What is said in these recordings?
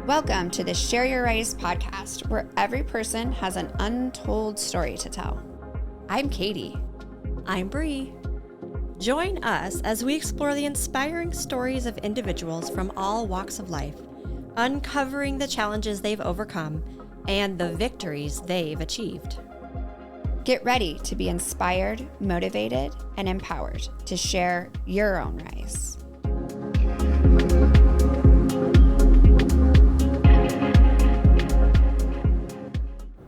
Welcome to the Share Your Rise podcast, where every person has an untold story to tell. I'm Katie. I'm Bree. Join us as we explore the inspiring stories of individuals from all walks of life, uncovering the challenges they've overcome and the victories they've achieved. Get ready to be inspired, motivated, and empowered to share your own rise.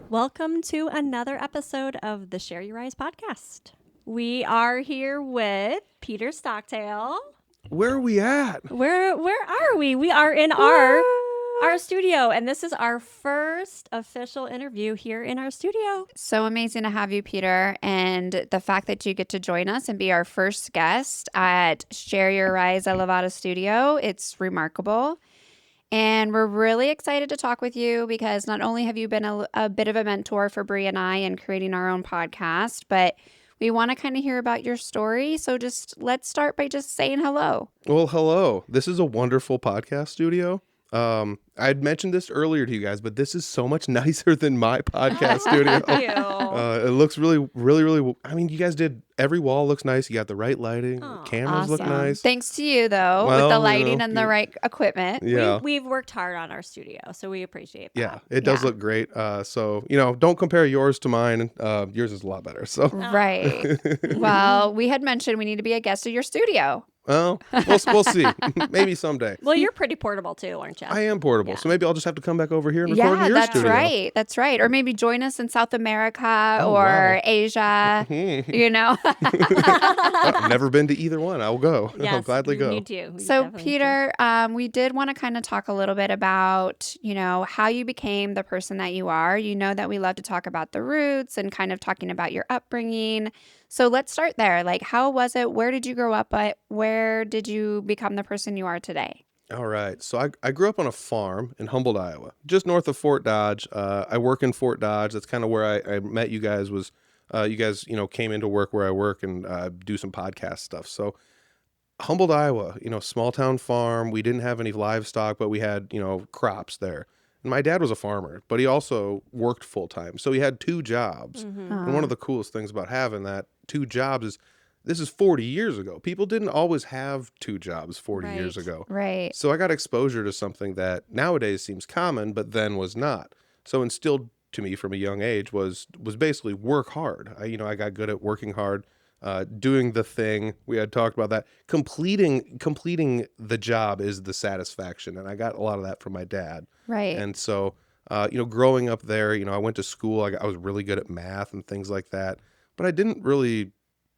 Welcome to another episode of the Share Your Rise podcast. We are here with Peter Stockdale. Where are we at? Where are we? We are in our studio, and this is our first official interview here in our studio. So amazing to have you, Peter, and the fact that you get to join us and be our first guest at Share Your Rise Elevado Studio. It's remarkable. And we're really excited to talk with you because not only have you been a bit of a mentor for Bree and I in creating our own podcast, but we want to kind of hear about your story. So let's start by just saying hello. Well, hello. This is a wonderful podcast studio. I'd mentioned this earlier to you guys, but this is so much nicer than my podcast studio. It looks really, really, really, I mean, you guys did, every wall looks nice. You got the right lighting. Cameras look nice. Thanks to you, though, with the lighting and the right equipment. Yeah. We've worked hard on our studio, so we appreciate that. Yeah, it does look great. So, don't compare yours to mine. Yours is a lot better. So Right. Well, we had mentioned we need to be a guest of your studio. Well, we'll see. Maybe someday. Well, you're pretty portable too, aren't you? I am portable, so maybe I'll just have to come back over here and record in your studio. Right. That's right. Or maybe join us in South America or Asia, I've never been to either one. I'll go. Yes, I'll gladly go. Me too. So, Peter, we did want to kind of talk a little bit about, how you became the person that you are. You know that we love to talk about the roots and kind of talking about your upbringing. So let's start there. Like, how was it? Where did you grow up at? Where did you become the person you are today? All right. So I grew up on a farm in Humboldt, Iowa, just north of Fort Dodge. I work in Fort Dodge. That's kind of where I met you guys you guys came into work where I work and do some podcast stuff. So Humboldt, Iowa, small town farm. We didn't have any livestock, but we had, crops there. And my dad was a farmer, but he also worked full time. So he had two jobs. Mm-hmm. And one of the coolest things about having that two jobs is this is 40 years ago. People didn't always have two jobs 40 years ago. Right. So I got exposure to something that nowadays seems common, but then was not. So instilled to me from a young age was basically work hard. I got good at working hard, doing the thing. We had talked about that. Completing the job is the satisfaction. And I got a lot of that from my dad. Right. And so, growing up there, I went to school. I was really good at math and things like that. But I didn't really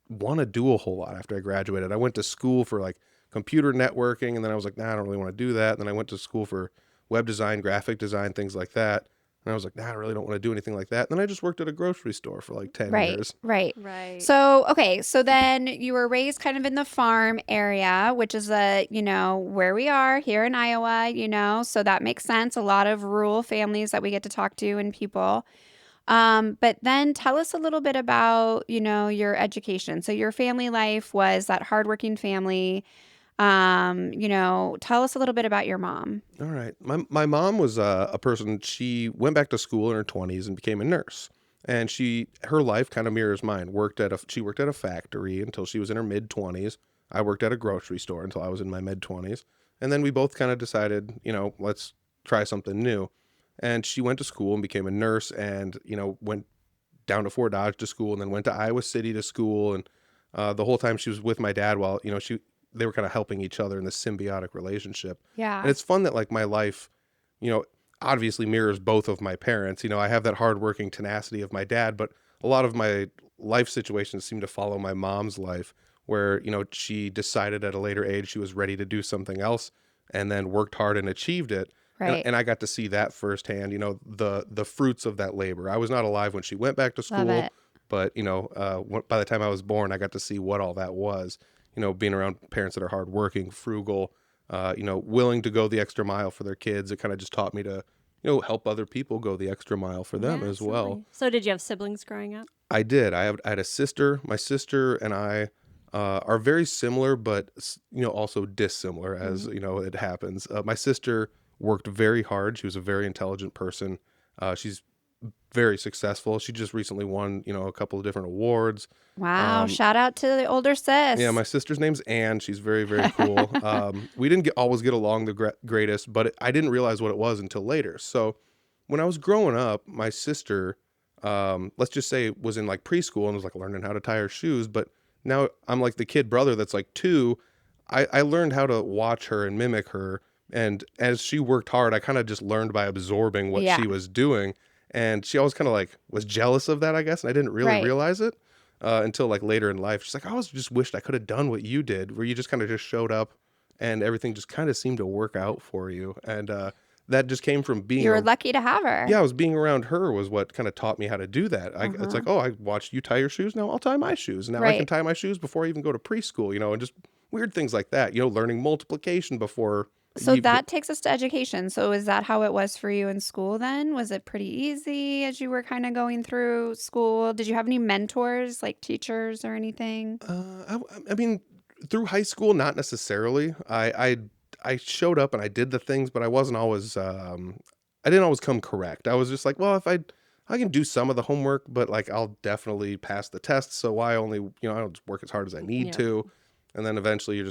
want to do a whole lot after I graduated. I went to school for like computer networking, and then I was like, nah, I don't really want to do that. And then I went to school for web design, graphic design, things like that. And I was like, nah, I really don't want to do anything like that. And then I just worked at a grocery store for like 10 years. Right. So then you were raised kind of in the farm area, which is where we are here in Iowa, so that makes sense. A lot of rural families that we get to talk to and people. But then tell us a little bit about, your education. So your family life was that hardworking family. Tell us a little bit about your mom. All right. My mom was a person, she went back to school in her 20s and became a nurse. And her life kind of mirrors mine. She worked at a factory until she was in her mid-20s. I worked at a grocery store until I was in my mid-20s. And then we both kind of decided, let's try something new. And she went to school and became a nurse and, went down to Fort Dodge to school and then went to Iowa City to school. And the whole time she was with my dad while, they were kind of helping each other in this symbiotic relationship. Yeah. And it's fun that like my life, obviously mirrors both of my parents. I have that hardworking tenacity of my dad, but a lot of my life situations seem to follow my mom's life where, she decided at a later age she was ready to do something else and then worked hard and achieved it. Right. And I got to see that firsthand, the fruits of that labor. I was not alive when she went back to school, but, by the time I was born, I got to see what all that was, being around parents that are hardworking, frugal, willing to go the extra mile for their kids. It kind of just taught me to, help other people go the extra mile for them as well. So did you have siblings growing up? I did. I had a sister. My sister and I are very similar, but also dissimilar as it happens. My sister worked very hard. She was a very intelligent person. She's very successful. She just recently won, a couple of different awards. Wow. Shout out to the older Yeah, sis. my sister's name's Anne. She's very, very cool. We didn't always get along the greatest, but I didn't realize what it was until later. So when I was growing up, my sister, let's just say, was in like preschool and was like learning how to tie her shoes. But now I'm like the kid brother that's like 2. I learned how to watch her and mimic her. And as she worked hard, I kind of just learned by absorbing what Yeah. she was doing. And she always kind of like was jealous of that, I guess. And I didn't really Right. realize it until like later in life. She's like, I always just wished I could have done what you did, where you just kind of just showed up and everything just kind of seemed to work out for you. And that just came from being You were lucky to have her. yeah, I was being around her was what kind of taught me how to do that. It's like, oh, I watched you tie your shoes. Now I'll tie my shoes. Now I can Right. tie my shoes before I even go to preschool, and just weird things like that, learning multiplication before So you that takes us to education. So is that how it was for you in school then? Was it pretty easy as you were kind of going through school? Did you have any mentors, like teachers or anything? I mean, through high school, not necessarily. I showed up and I did the things, but I wasn't always I didn't always come correct. I was just like, well, if I can do some of the homework, but like I'll definitely pass the tests. So why only, I don't just work as hard as I need Yeah. to. And then eventually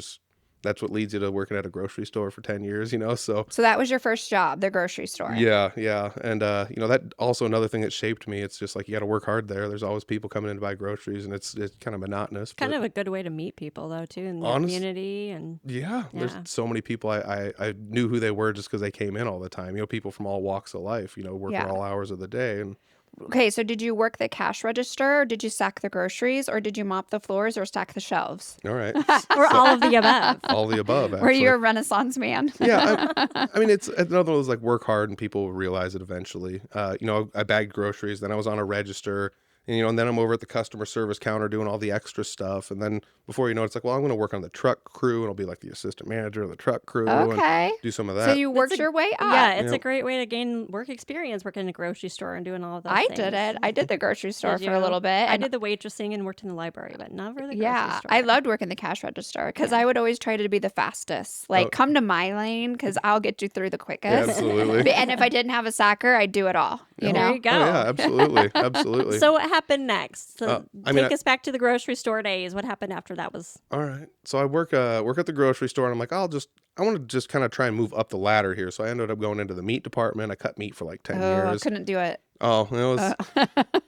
that's what leads you to working at a grocery store for 10 years, so So that was your first job, the grocery store. yeah, yeah. And that also another thing that shaped me. It's just like you got to work hard there. There's always people coming in to buy groceries and it's kind of monotonous. Kind but of a good way to meet people, though, too, in the honest, community. And yeah, there's Yeah. so many people I knew who they were just because they came in all the time. People from all walks of life, working Yeah. all hours of the day. And Okay, so did you work the cash register, or did you stack the groceries, or did you mop the floors or stack the shelves? all right, or all of the above. all the above, Were actually. you a Renaissance man? Yeah, I mean, it's another one of those like work hard and people will realize it eventually. I bagged groceries, then I was on a register, and then I'm over at the customer service counter doing all the extra stuff. And then before you know it, it's like, well, I'm going to work on the truck crew and I'll be like the assistant manager of the truck crew and Okay. do some of So that. you worked your way up. Yeah, it's a Yep. great way to gain work experience working in a grocery store and doing all of those I things. did it. I did the grocery store Did for a you? little bit. I and did the waitressing and worked in the library, but never the grocery Yeah, store. I loved working the cash register because I would always try to be the fastest. Like, Oh. come to my lane because I'll get you through the quickest. Absolutely. And if I didn't have a sacker, I'd do it all. You Oh, know? There you go. Oh, yeah, absolutely. Absolutely. So what happened next? So I mean, take us back to the grocery store days. What happened after that was? All right. So I work at the grocery store and I'm like, I want to just kind of try and move up the ladder here. So I ended up going into the meat department. I cut meat for like 10 Oh, I years. couldn't do it. Oh,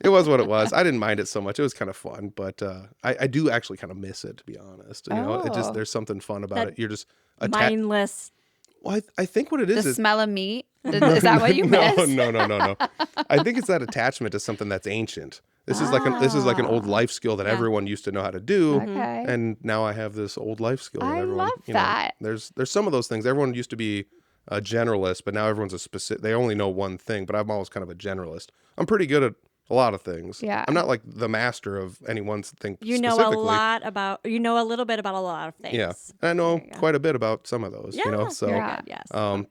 it was what it was. I didn't mind it so much. It was kind of fun, but I do actually kind of miss it, to be honest. Oh. There's something fun about That it. You're just attached. Mindless. Well, I think what it The is smell of meat. Is that what you miss? No. I think it's that attachment to something that's ancient. This is like an old life skill that Yeah. everyone used to know how to do. Okay. And now I have this old life skill. That I everyone, love that. There's some of those things. Everyone used to be a generalist, but now everyone's a specific. They only know one thing. But I'm always kind of a generalist. I'm pretty good at a lot of things. Yeah. I'm not like the master of any one thing. You know a specifically. little bit about a lot of things. Yeah, and I know There you go. quite a bit about some of those. Yeah, So very Yeah. good. Yes. Of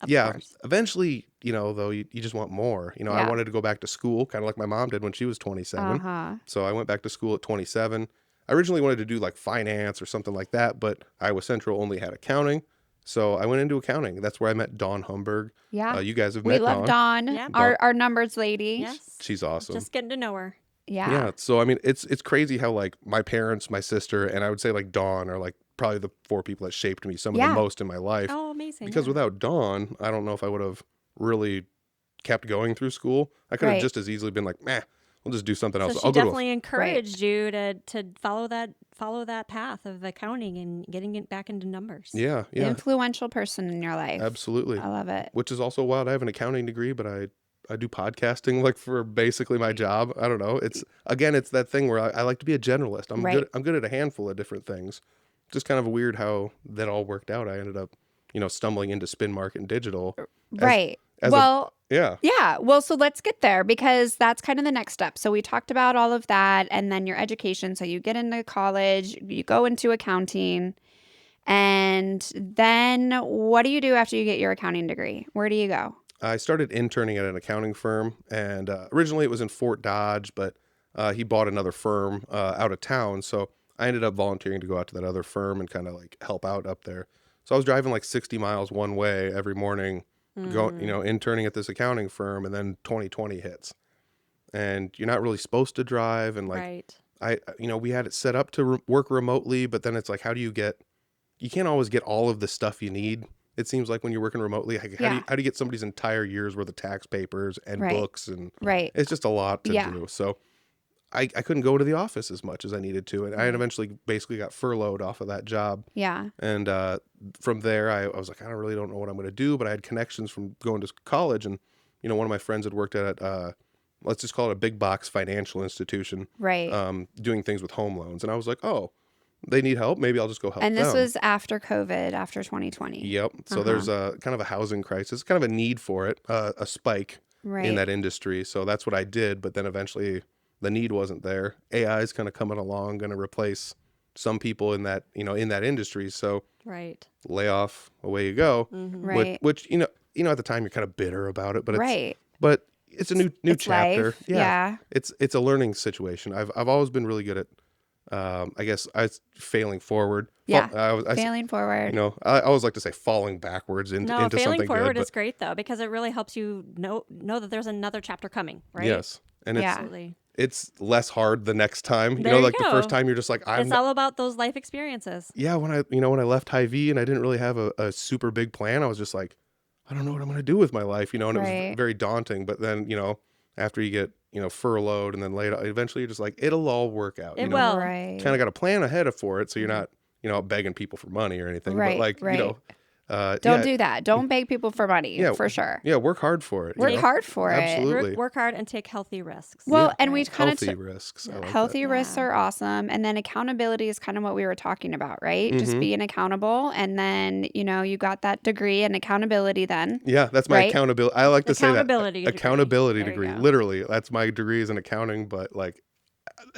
eventually, though, you just want more. I Yeah. wanted to go back to school, kind of like my mom did when she was 27. Uh-huh. So I went back to school at 27. I originally wanted to do like finance or something like that, but Iowa Central only had accounting. So I went into accounting. That's where I met Dawn Humberg. Yeah. You guys have We met love Dawn. Dawn, Yeah. our numbers lady. Yes. She's awesome. Just getting to know her. Yeah. Yeah. So I mean, it's crazy how like my parents, my sister, and I would say like Dawn are like probably the 4 people that shaped me some of Yeah. the most in my life. Oh, amazing. Because yeah. without Dawn, I don't know if I would have really kept going through school. I could have Right. just as easily been like, meh, we'll just do something else. So I'll she go to definitely encouraged you to follow that path of accounting and getting it back into numbers. yeah, yeah, Influential person in your life. absolutely. I love it. Which is also wild. I have an accounting degree, but I do podcasting like for basically my job. I don't know. It's that thing where I like to be a generalist. Right. I'm good at a handful of different things. Just kind of weird how that all worked out. I ended up, stumbling into spin market and digital. Right. as a- Well, Yeah. yeah. Well, so let's get there because that's kind of the next step. So we talked about all of that and then your education. So you get into college, you go into accounting, and then what do you do after you get your accounting degree? Where do you go? I started interning at an accounting firm, and originally it was in Fort Dodge, but he bought another firm out of town. So I ended up volunteering to go out to that other firm and kind of like help out up there. So I was driving like 60 miles one way every morning, interning at this accounting firm, and then 2020 hits. And you're not really supposed to drive. And like, Right. we had it set up to work remotely, but then it's like, you can't always get all of the stuff you need. It seems like when you're working remotely, like, how do you get somebody's entire year's worth of tax papers and books? And it's just a lot to do. So I couldn't go to the office as much as I needed to. And I had eventually basically got furloughed off of that job. Yeah. And from there, I was like, don't know what I'm going to do. But I had connections from going to college. And, one of my friends had worked at, let's just call it a big box financial institution. Right. Doing things with home loans. And I was like, oh, they need help. Maybe I'll just go help them. And this was after COVID, after 2020. Yep. So there's a kind of a housing crisis, kind of a need for it, a spike in that industry. So that's what I did. But then eventually the need wasn't there. AI is kind of coming along, going to replace some people in that, in that industry. So layoff, away you go. Mm-hmm. Right. Which, at the time you're kind of bitter about it, but it's a new it's chapter. Life. Yeah. It's a learning situation. I've always been really good at, I guess I was failing forward. Yeah. Failing forward. I always like to say falling backwards into something good. Failing forward is great though, because it really helps you know that there's another chapter coming, right? Yes. And it's less hard the next time. There you the first time you're just like, it's all about those life experiences. Yeah. When I left Hy-Vee and I didn't really have a super big plan, I was just like, I don't know what I'm going to do with my life, and it was very daunting. But then, after you get, furloughed and then laid off, eventually you're just like, it'll all work out. It will. Kind of got a plan ahead for it. So you're not, begging people for money or anything. Right. But like, don't do that. Don't beg people for money, for sure. Yeah, work hard for it. Work hard for Absolutely. it. Work hard and take healthy risks. Well, and we kind of healthy risks. I like healthy that. risks are awesome, and then accountability is kind of what we were talking about, right? Just being accountable, and then you got that degree in accountability. Then that's my accountability. I like to say that accountability degree. Literally, that's my degree is in accounting, but like,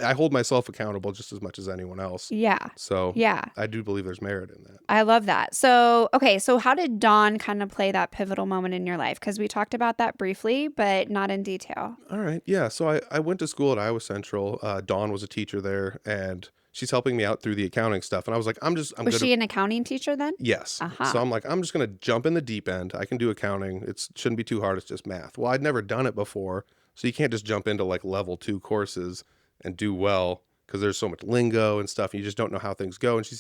I hold myself accountable just as much as anyone else. Yeah. So I do believe there's merit in that. I love that. So, okay. So how did Dawn kind of play that pivotal moment in your life? Because we talked about that briefly, but not in detail. All right. Yeah. So I went to school at Iowa Central. Dawn was a teacher there, and she's helping me out through the accounting stuff. And I was like, Was she an accounting teacher then? Yes. So I'm like, I'm just going to jump in the deep end. I can do accounting. It shouldn't be too hard. It's just math. Well, I'd never done it before. So you can't just jump into like level 2 courses and do well, because there's so much lingo and stuff. And you just don't know how things go. And I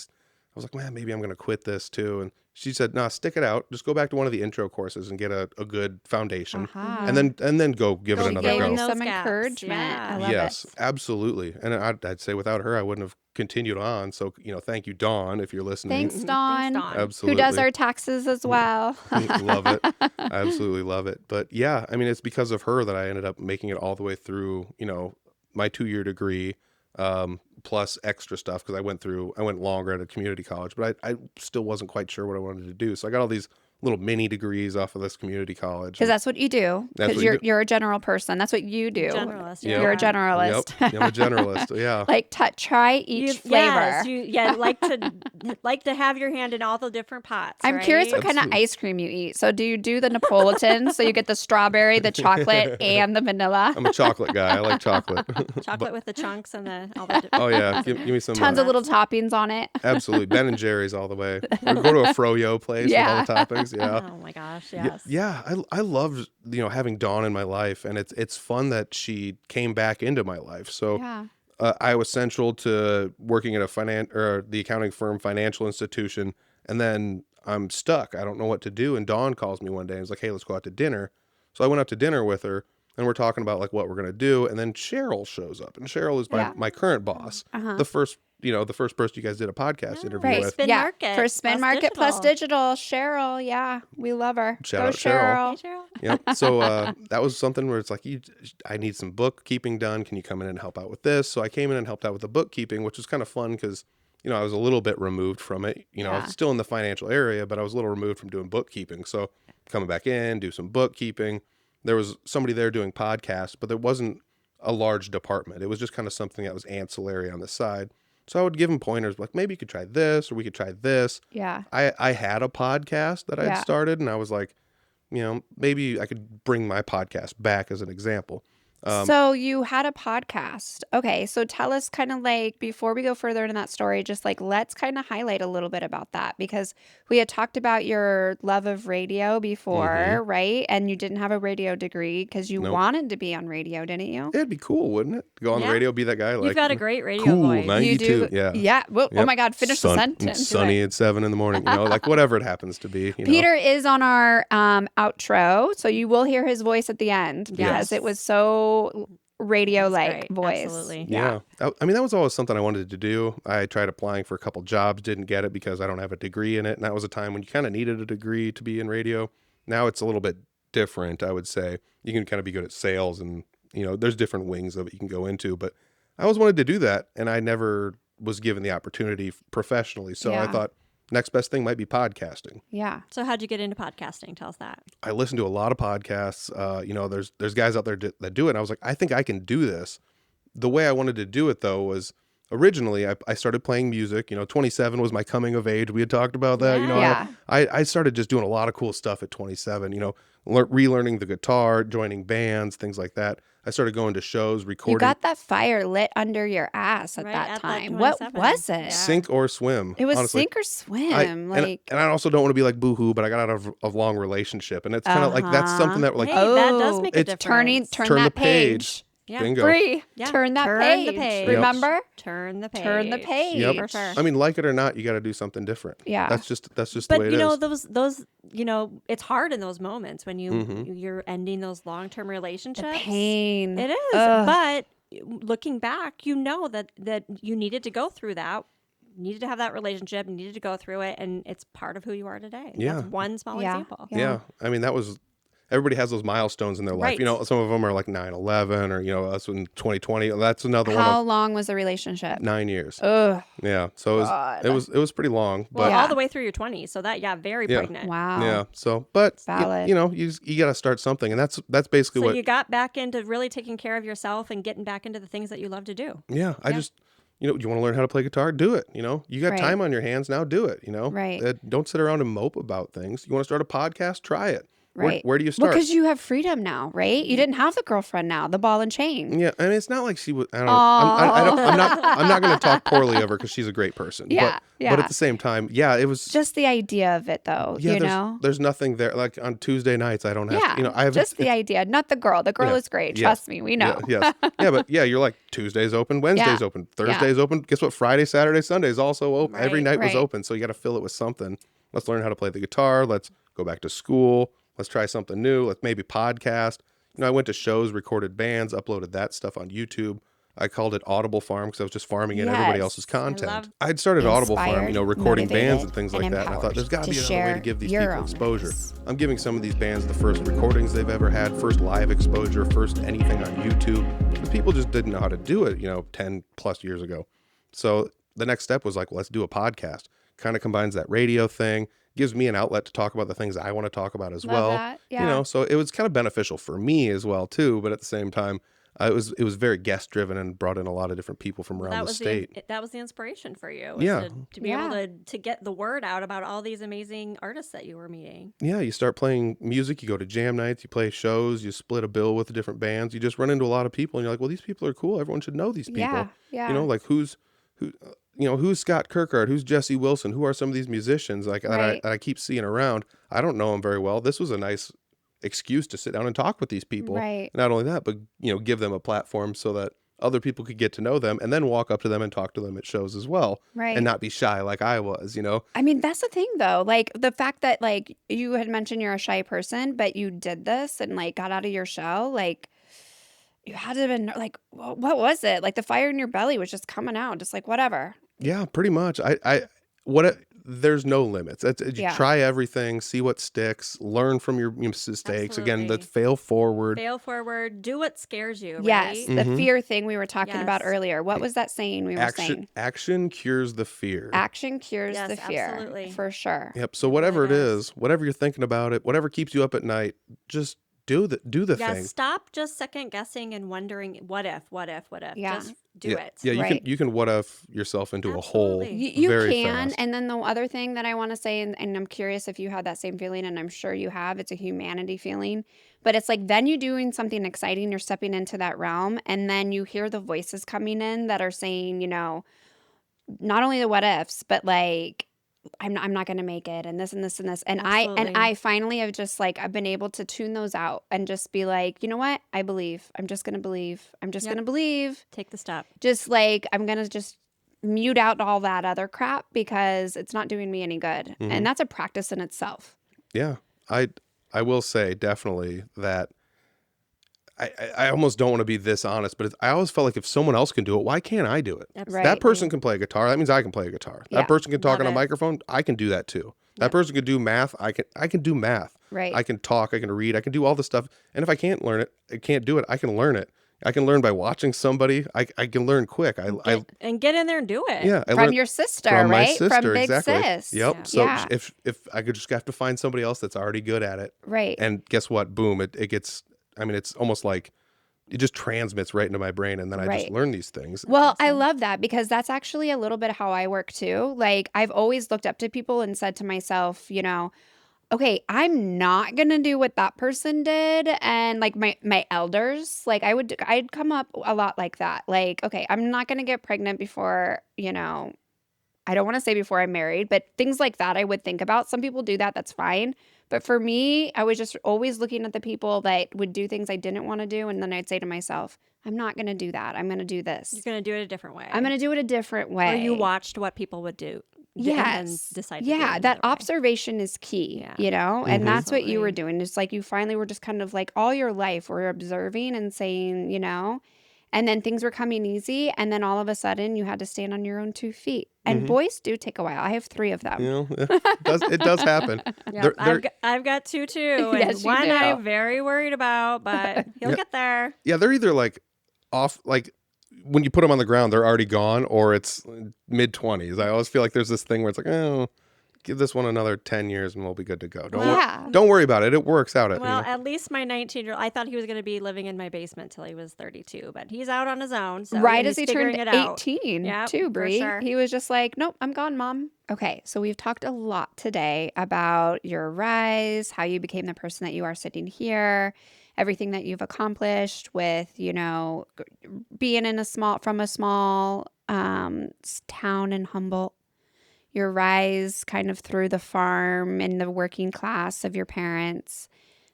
was like, man, maybe I'm going to quit this too. And she said, no, stick it out. Just go back to one of the intro courses and get a good foundation, and then go give it another go. Some encouragement. I love it. Absolutely. And I'd say without her, I wouldn't have continued on. So, thank you, Dawn, if you're listening. Thanks, Dawn. Absolutely. Who does our taxes as well. Love it. Absolutely love it. But yeah, I mean, it's because of her that I ended up making it all the way through, my 2-year degree, plus extra stuff, because I went longer at a community college, but I still wasn't quite sure what I wanted to do. So I got all these little mini degrees off of this community college. Because that's what you do. Because you're a general person. That's what you do. Generalist. You're a generalist. Yep. I'm a generalist. Yeah. Like try each flavor. Like to have your hand in all the different pots. I'm curious what kind of ice cream you eat. So do you do the Neapolitan? So you get the strawberry, the chocolate, and the vanilla? I'm a chocolate guy. I like chocolate. Chocolate with the chunks and all the Oh yeah, give me some. Tons of little toppings on it. Absolutely, Ben and Jerry's all the way. Or go to a froyo place with all the toppings. Yeah. Oh my gosh, yes. Yeah, I loved having Dawn in my life, and it's fun that she came back into my life. So Iowa Central to working at the accounting firm, financial institution, and then I'm stuck. I don't know what to do. And Dawn calls me one day and is like, "Hey, let's go out to dinner." So I went out to dinner with her, and we're talking about like what we're gonna do. And then Cheryl shows up, and Cheryl is my current boss, the first person you guys did a podcast interview with. Spin Market. For Spin Market Plus Digital. Cheryl, yeah, we love her. Shout out Cheryl. Hey, Cheryl. Yep. So that was something where it's like, I need some bookkeeping done. Can you come in and help out with this? So I came in and helped out with the bookkeeping, which was kind of fun because, I was a little bit removed from it. I was still in the financial area, but I was a little removed from doing bookkeeping. So coming back in, do some bookkeeping. There was somebody there doing podcasts, but there wasn't a large department. It was just kind of something that was ancillary on the side. So I would give them pointers like, maybe you could try this or we could try this. Yeah. I had a podcast that I had started, and I was like, maybe I could bring my podcast back as an example. So you had a podcast. Okay. So tell us kind of like before we go further into that story, just like let's kind of highlight a little bit about that because we had talked about your love of radio before, right? And you didn't have a radio degree because you Nope. wanted to be on radio, didn't you? It'd be cool, wouldn't it? Go on the Yeah. radio, be that guy like You've got a great radio cool voice. 92. You do. Yeah. Yeah. Well, Oh Yep. my God. Finish the sentence. Sunny at 7 in the morning, like whatever it happens to be. Peter is on our outro, so you will hear his voice at the end because Yes. it was so radio-like great. voice. Absolutely. Yeah. I mean, that was always something I wanted to do. I tried applying for a couple jobs, didn't get it because I don't have a degree in it. And that was a time when you kind of needed a degree to be in radio. Now it's a little bit different, I would say. You can kind of be good at sales and, there's different wings of it you can go into. But I always wanted to do that. And I never was given the opportunity professionally. So I thought next best thing might be podcasting. Yeah. So how'd you get into podcasting? Tell us that. I listen to a lot of podcasts. There's guys out there that do it. And I was like, I think I can do this. The way I wanted to do it, though, was originally I started playing music. 27 was my coming of age. We had talked about that. Yeah. I started just doing a lot of cool stuff at 27, relearning the guitar, joining bands, things like that. I started going to shows, recording. You got that fire lit under your ass at Right, that at that time. What 27. was it? Yeah. Sink or swim. It was honestly. sink or swim. And I also don't want to be like boohoo, but I got out of a long relationship, and it's kind of like that's something that like Hey, that does make a it's difference. Turn turn the that page. Yeah. Bingo. Bree, Yeah. turn that Turn page. the page. Remember? Turn the page. Turn the page. Yep. For sure. I mean, like it or not, you got to do something different. Yeah. That's just the But way it is. those it's hard in those moments when you're ending those long-term relationships. The pain. It is. Ugh. But looking back, that you needed to go through that. You needed to have that relationship, you needed to go through it, and it's part of who you are today. Yeah. That's one small Yeah. example. Yeah. I mean, everybody has those milestones in their life. Right. Some of them are like 9/11 or, us in 2020. That's another How one. long was the relationship? 9 years. Ugh. Yeah. So it was pretty long. Well, But all the way through your 20s. So very Yeah. pregnant. Wow. yeah. So, but Valid. you got to start something, and that's basically So what. you got back into really taking care of yourself and getting back into the things that you love to do. Yeah. I just. You want to learn how to play guitar? Do it. You got Right. time on your hands now. Do it. Right. Don't sit around and mope about things. You want to start a podcast? Try it. Right. Where do you Well, start? because you have freedom now, right? You didn't have the girlfriend now, the ball and chain. Yeah, I mean, it's not like she was. I'm not going to talk poorly of her because she's a great person. Yeah, But at the same time, yeah, it was. Just the idea of it, though, Yeah, there's nothing there. Like on Tuesday nights, I don't have. Yeah, I have just the idea, not the girl. The girl Yeah. is great. Yeah. Trust me, we know. Yeah, yes. Yeah, but you're like Tuesday's open, Wednesday's open, Thursday's open. Guess what? Friday, Saturday, Sunday's also open. Every Right, night was right. open, so you got to fill it with something. Let's learn how to play the guitar. Let's go back to school. Let's try something new. Let's maybe podcast. I went to shows, recorded bands, uploaded that stuff on YouTube. I called it Audible Farm because I was just farming in everybody Yes. else's content. love- I'd started Audible Farm, Inspired, recording bands motivated, and things and like that. And I thought there's got to empowered be to another way to share give these your people own exposure. voice. I'm giving some of these bands the first recordings they've ever had, first live exposure, first anything on YouTube. The people just didn't know how to do it, 10 plus years ago. So the next step was like, let's do a podcast. Kind of combines that radio thing, gives me an outlet to talk about the things I want to talk about as Love well. that. Yeah. So it was kind of beneficial for me as well too. But at the same time, it was very guest driven and brought in a lot of different people from around the state. That was the inspiration for you. Was Yeah. To be able to get the word out about all these amazing artists that you were meeting. Yeah, you start playing music, you go to jam nights, you play shows, you split a bill with the different bands. You just run into a lot of people and you're like, well, these people are cool. Everyone should know these people. Yeah. Yeah. Like who's Scott Kirkard? Who's Jesse Wilson? Who are some of these musicians that I keep seeing around? I don't know them very well. This was a nice excuse to sit down and talk with these people. Right. Not only that, but give them a platform so that other people could get to know them and then walk up to them and talk to them at shows as well. Right. And not be shy like I was, I mean, that's the thing though. Like the fact that like you had mentioned you're a shy person, but you did this and like got out of your shell, like you had to have been like, what was it? Like the fire in your belly was just coming out, just like whatever. Yeah, pretty much. There's no limits. You try everything, see what sticks, learn from your mistakes. Again, let's fail forward. Fail forward. Do what scares you. Right? Yes, the Mhm. fear thing we were talking about Yes. earlier. What was that saying we were saying? Action cures the fear. Action cures Yes, the fear, absolutely. for sure. Yep. So whatever it does. is, whatever you're thinking about it, whatever keeps you up at night, just do the Yeah, thing. stop just second guessing and wondering what if. Yeah. Just do Yeah, it. yeah. Right. You can what if yourself into a hole Absolutely. You very can. fast. And then the other thing that I want to say, and I'm curious if you had that same feeling, and I'm sure you have, it's a humanity feeling. But it's like then you're doing something exciting, you're stepping into that realm, and then you hear the voices coming in that are saying, not only the what ifs, but like, I'm not going to make it, and this and this and this. And Absolutely. I finally have just like, I've been able to tune those out and just be like, you know what? I believe. I'm just going to believe. I'm just Yep. going to believe. Take the step. Just like, I'm going to just mute out all that other crap because it's not doing me any good. Mhm. And that's a practice in itself. Yeah, I will say definitely that I almost don't want to be this honest, but I always felt like if someone else can do it, why can't I do it? Absolutely. That person can play a guitar. That means I can play a guitar. Yeah. That person can talk Love on a it. microphone. I can do that too. That Yep. person can do math. I can do math. Right. I can talk. I can read. I can do all this stuff. And if I can't learn it, I can't do it. I can learn it. I can learn by watching somebody. I can learn quick. Get in there and do it. Yeah. I From learned your sister, from my right? sister, From Big exactly. Sis. Yep. Yeah. So Yeah. if I could just have to find somebody else that's already good at it, Right. and guess what? Boom! It gets. I mean, it's almost like it just transmits right into my brain, and then I just Right. learn these things. Well, I love that because that's actually a little bit how I work too. Like I've always looked up to people and said to myself, okay, I'm not going to do what that person did. And like my elders, like I'd come up a lot like that. Like, okay, I'm not going to get pregnant before, I don't want to say before I'm married, but things like that I would think about. Some people do that. That's fine. But for me, I was just always looking at the people that would do things I didn't want to do. And then I'd say to myself, I'm not going to do that. I'm going to do this. You're going to do it a different way. I'm going to do it a different way. Or you watched what people would do. Yes. And then decide to do it Yeah, that another way. observation is key, Yeah. and that's what you were Absolutely. doing. It's like you finally were just kind of like all your life were observing and saying, and then things were coming easy. And then all of a sudden you had to stand on your own 2 feet. And boys do take a while. I have 3 of them. It does happen. Yep. They're- I've got 2 too. And Yes, you one do. I'm very worried about, but he'll get there. yeah, they're either like off, like when you put them on the ground, they're already gone, or it's mid-20s. I always feel like there's this thing where it's like, oh, give this one another 10 years and we'll be good to go. Don't worry about it. It works out. Well, at least my 19-year-old, I thought he was going to be living in my basement till he was 32, but he's out on his own. So Right he's as he figuring turned it out. 18, Yep, too, for Bree. sure. He was just like, nope, I'm gone, Mom. Okay, so we've talked a lot today about your rise, how you became the person that you are sitting here, everything that you've accomplished with, being from a small town in Humboldt, your rise kind of through the farm and the working class of your parents,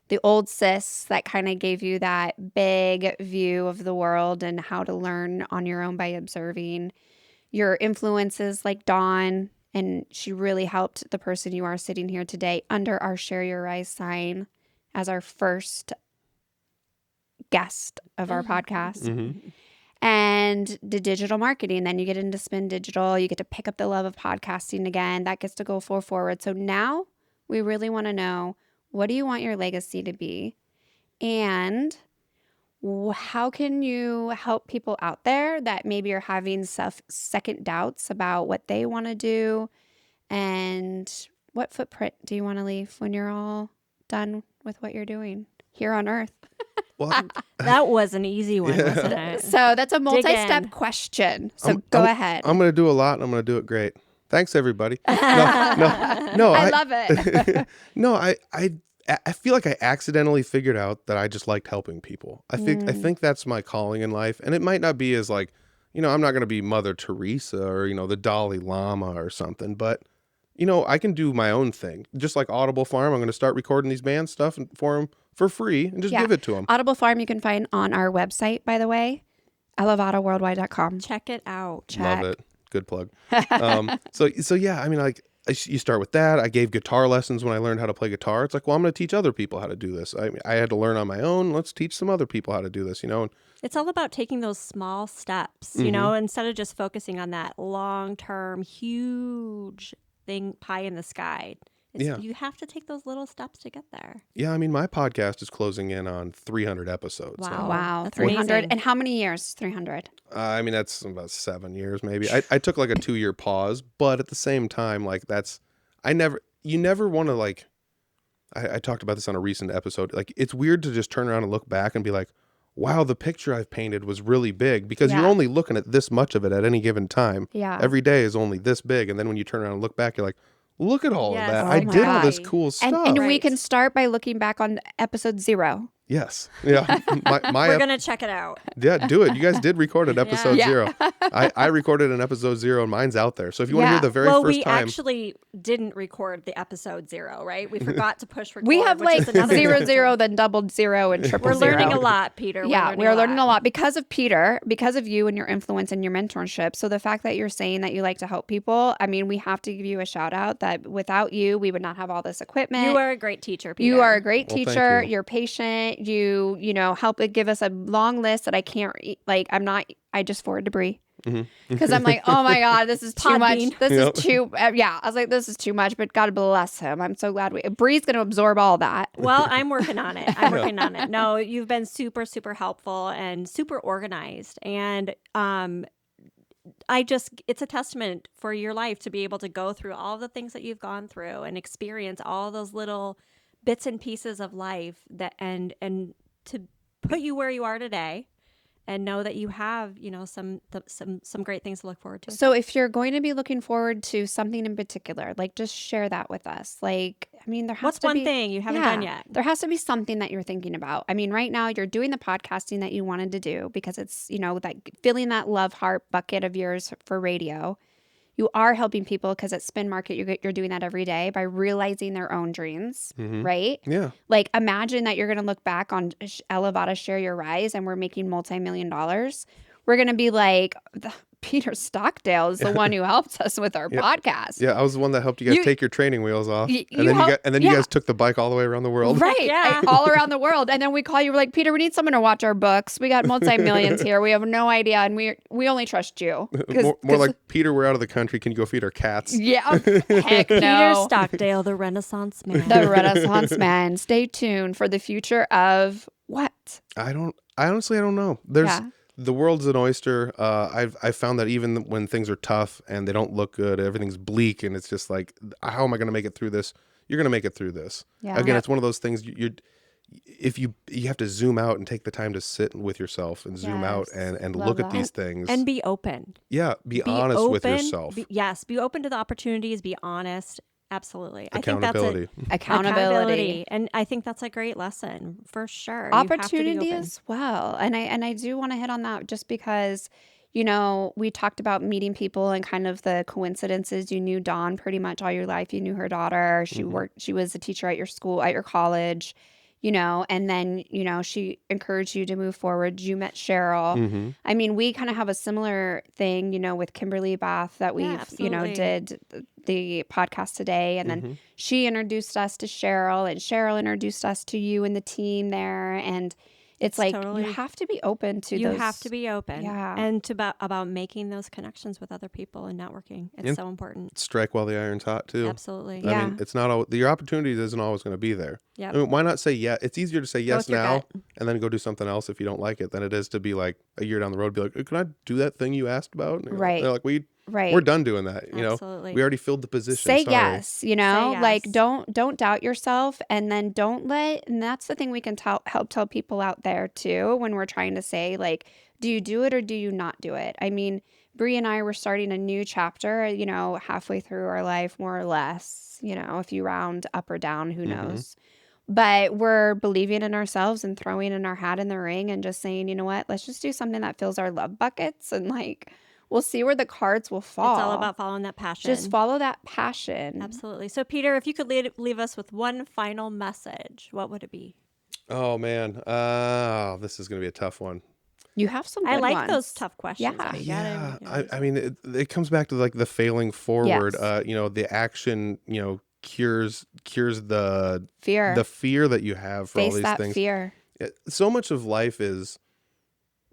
the old sis that kind of gave you that big view of the world and how to learn on your own by observing, your influences like Dawn, and she really helped the person you are sitting here today under our Share Your Rise sign as our first guest of our podcast. And the digital marketing, then you get into Spin Digital, you get to pick up the love of podcasting again. That gets to go forward. So now we really want to know, what do you want your legacy to be? And how can you help people out there that maybe are having second doubts about what they want to do? And what footprint do you want to leave when you're all done with what you're doing here on Earth? Well, That was an easy one, wasn't it? So that's a multi-step in. question. So go ahead. I'm going to do a lot, and I'm going to do it great. Thanks, everybody. No, I love it. No, I feel like I accidentally figured out that I just liked helping people. I think that's my calling in life, and it might not be as like, I'm not going to be Mother Teresa or the Dalai Lama or something, but I can do my own thing. Just like Audible Farm, I'm going to start recording these band stuff for them for free and just give it to them. Audible Farm you can find on our website, by the way, elevadoworldwide.com. Check it out. Love it. Good plug. So yeah, I mean, like you start with that. I gave guitar lessons when I learned how to play guitar. It's like, well, I'm going to teach other people how to do this. I had to learn on my own. Let's teach some other people how to do this, It's all about taking those small steps, instead of just focusing on that long-term, huge pie in the sky. You have to take those little steps to get there. Yeah, I mean, my podcast is closing in on 300 episodes. Wow. Wow. That's 300. amazing. And how many years? 300. I mean, that's about 7 years, maybe. I took like a 2-year pause, but at the same time, like you never want to like, I talked about this on a recent episode. Like, it's weird to just turn around and look back and be like, wow, the picture I've painted was really big, because you're only looking at this much of it at any given time. Yeah. Every day is only this big. And then when you turn around and look back, you're like, look at all of Yes. that. Oh I my did all this God. cool stuff. And we Right. can start by looking back on episode 0. Yes. Yeah. We're going to check it out. Yeah, do it. You guys did record an episode Yeah. 0. I recorded an episode 0 and mine's out there. So if you want to Yeah. hear the very Well, first we time. actually didn't record the episode 0, right? We forgot to push record. We have which like is another 0, thing. 0, then doubled 0 and triple We're 0. learning a lot, Peter. Yeah, we're learning a lot because of Peter, because of you and your influence and your mentorship. So the fact that you're saying that you like to help people, I mean, we have to give you a shout out that without you, we would not have all this equipment. You are a great teacher, Peter. You are a great Well, thank teacher. you. You're patient. You know, help give us a long list that I can't like. I just forwarded to Bree because I'm like, oh my God, this is too much. Podbean. This Yep. is too. Yeah, I was like, this is too much. But God bless him. I'm so glad Bree's going to absorb all that. Well, I'm working on it. I'm working on it. No, you've been super, super helpful and super organized. And it's a testament for your life to be able to go through all the things that you've gone through and experience all those little bits and pieces of life that and to put you where you are today. And know that you have, you know, some great things to look forward to. So if you're going to be looking forward to something in particular, like just share that with us. Like, I mean, there has What's to one be thing you haven't done yet? There has to be something that you're thinking about. I mean, right now you're doing the podcasting that you wanted to do because it's, you know, that filling that love heart bucket of yours for radio. You are helping people because at Spin Market, you're doing that every day by realizing their own dreams, right? Yeah. Like, imagine that you're going to look back on Elevata Share Your Rise and we're making multi-million dollars. We're going to be like, Peter Stockdale is the one who helps us with our podcast. Yeah, I was the one that helped you guys take your training wheels off. you And then help- you guys took the bike all the way around the world. Right. Yeah. All around the world. And then we call you, we're like, Peter, we need someone to watch our books. We got multi-millions here. We have no idea. And we only trust you. More like, Peter, we're out of the country. Can you go feed our cats? Yeah. Heck Peter no. Stockdale, the Renaissance man. The Renaissance man. Stay tuned for the future of what? I honestly don't know. The world's an oyster. I've found that even when things are tough and they don't look good, everything's bleak, and it's just like, how am I going to make it through this? You're going to make it through this. Yeah. Again, it's one of those things. If you have to zoom out and take the time to sit with yourself and zoom out and Love look at that. these things. And be open. Yeah, be honest with yourself. Be open to the opportunities. Be honest. Absolutely. Accountability. Accountability. And I think that's a great lesson for sure. You have to be Opportunity open. as well. And I do want to hit on that just because, you know, we talked about meeting people and kind of the coincidences. You knew Dawn pretty much all your life. You knew her daughter. She was a teacher at your school, at your college, you know, and then, you know, she encouraged you to move forward. You met Cheryl. I mean, we kind of have a similar thing, you know, with Kimberly Bath that we've, you know, absolutely. did the podcast today. And then she introduced us to Cheryl and Cheryl introduced us to you and the team there. And it's like, totally- you have to be open to You those. have to be open. Yeah. And about making those connections with other people and networking. It's so important. Strike while the iron's hot too. Absolutely. Yeah. I mean, it's not your opportunities isn't always going to be there. Yep. I mean, why not say yes? It's easier to say yes with your now gut. and then go do something else if you don't like it than it is to be like a year down the road, be like, can I do that thing you asked about? And Right. They're like, Right. we're done doing that. You know, Absolutely. we already filled the position. Say Sorry. yes, you know, Say like yes. don't doubt yourself, and then and that's the thing we can help tell people out there too when we're trying to say, like, do you do it or do you not do it? I mean, Bree and I were starting a new chapter, you know, halfway through our life, more or less, you know, if you round up or down, who knows? But we're believing in ourselves and throwing in our hat in the ring and just saying, you know what, let's just do something that fills our love buckets, and like, we'll see where the cards will fall. It's all about following that passion. Just follow that passion. Absolutely. So, Peter, if you could leave us with one final message, what would it be? Oh man, this is going to be a tough one. You have some good I like ones. those tough questions. Yeah. but you Yeah, gotta- I mean, it comes back to like the failing forward. Yes. You know, the action, you know, cures the Fear. fear that you have for all Face these that things. fear. So much of life is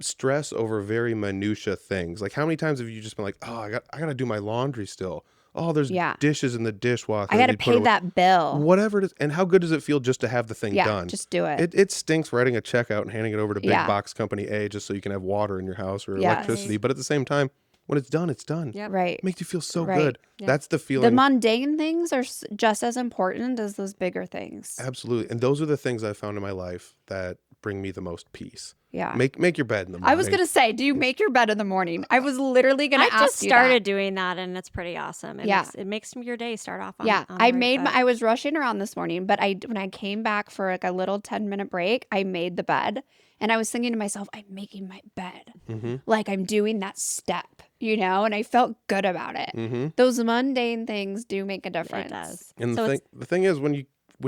stress over very minutia things. Like, how many times have you just been like, oh, I got to do my laundry still. Oh, there's Yeah. dishes in the dishwasher. I got to need put pay away." that bill. Whatever it is. And how good does it feel just to have the thing Yeah, done? just do it. It stinks writing a check out and handing it over to big Yeah. box company A just so you can have water in your house or Yes. electricity. But at the same time, When it's done, it's done. Yep. Right. It makes you feel so Right. good. Yep. That's the The feeling. mundane things are just as important as those bigger things. Absolutely. And those are the things I found in my life that bring me the most peace. Yeah. Make your bed in the morning. I was going to say, do you make your bed in the morning? I was literally going I to ask just you started doing that, and it's pretty awesome. Yeah. It makes your day start off on Yeah, on I the right made foot. I was rushing around this morning, but when I came back for like a little 10-minute break, I made the bed and I was thinking to myself, I'm making my bed. Mm-hmm. Like I'm doing that step, and I felt good about it. Mm-hmm. Those mundane things do make a difference. It does. And So the thing is, when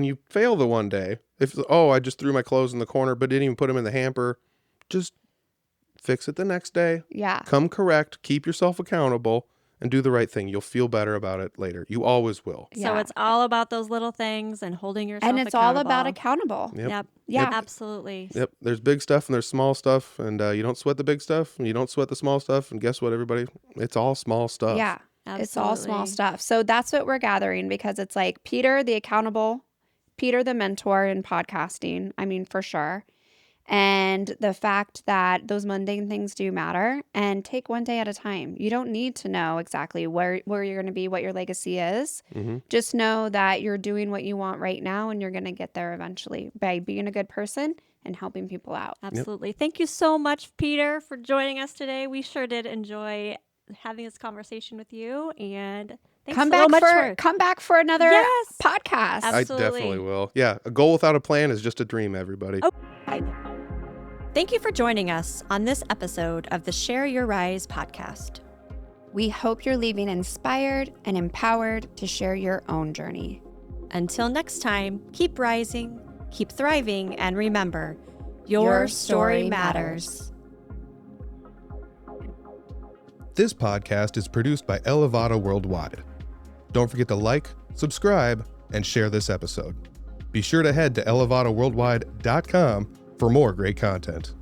you fail the one day, if I just threw my clothes in the corner but didn't even put them in the hamper, just fix it the next day. Yeah. Come correct, keep yourself accountable, and do the right thing. You'll feel better about it later. You always will. So Yeah. it's all about those little things and holding yourself And it's all about accountable. Yep. Yep. Yeah. Absolutely. Yep. There's big stuff and there's small stuff, and you don't sweat the big stuff and you don't sweat the small stuff. And guess what, everybody? It's all small stuff. Yeah. Absolutely. It's all small stuff. So that's what we're gathering, because it's like Peter, the accountable, Peter, the mentor in podcasting. I mean, for sure. And the fact that those mundane things do matter, and take one day at a time. You don't need to know exactly where you're going to be, what your legacy is. Mm-hmm. Just know that you're doing what you want right now, and you're going to get there eventually by being a good person and helping people out. Absolutely. Thank you so much, Peter, for joining us today. We sure did enjoy having this conversation with you, and thanks Come so back much come back for another Yes. podcast. I Absolutely. definitely will. Yeah. A goal without a plan is just a dream, everybody. Oh. Thank you for joining us on this episode of the Share Your Rise podcast. We hope you're leaving inspired and empowered to share your own journey. Until next time, keep rising, keep thriving, and remember, your story matters. This podcast is produced by Elevata Worldwide. Don't forget to like, subscribe, and share this episode. Be sure to head to elevataworldwide.com for more great content.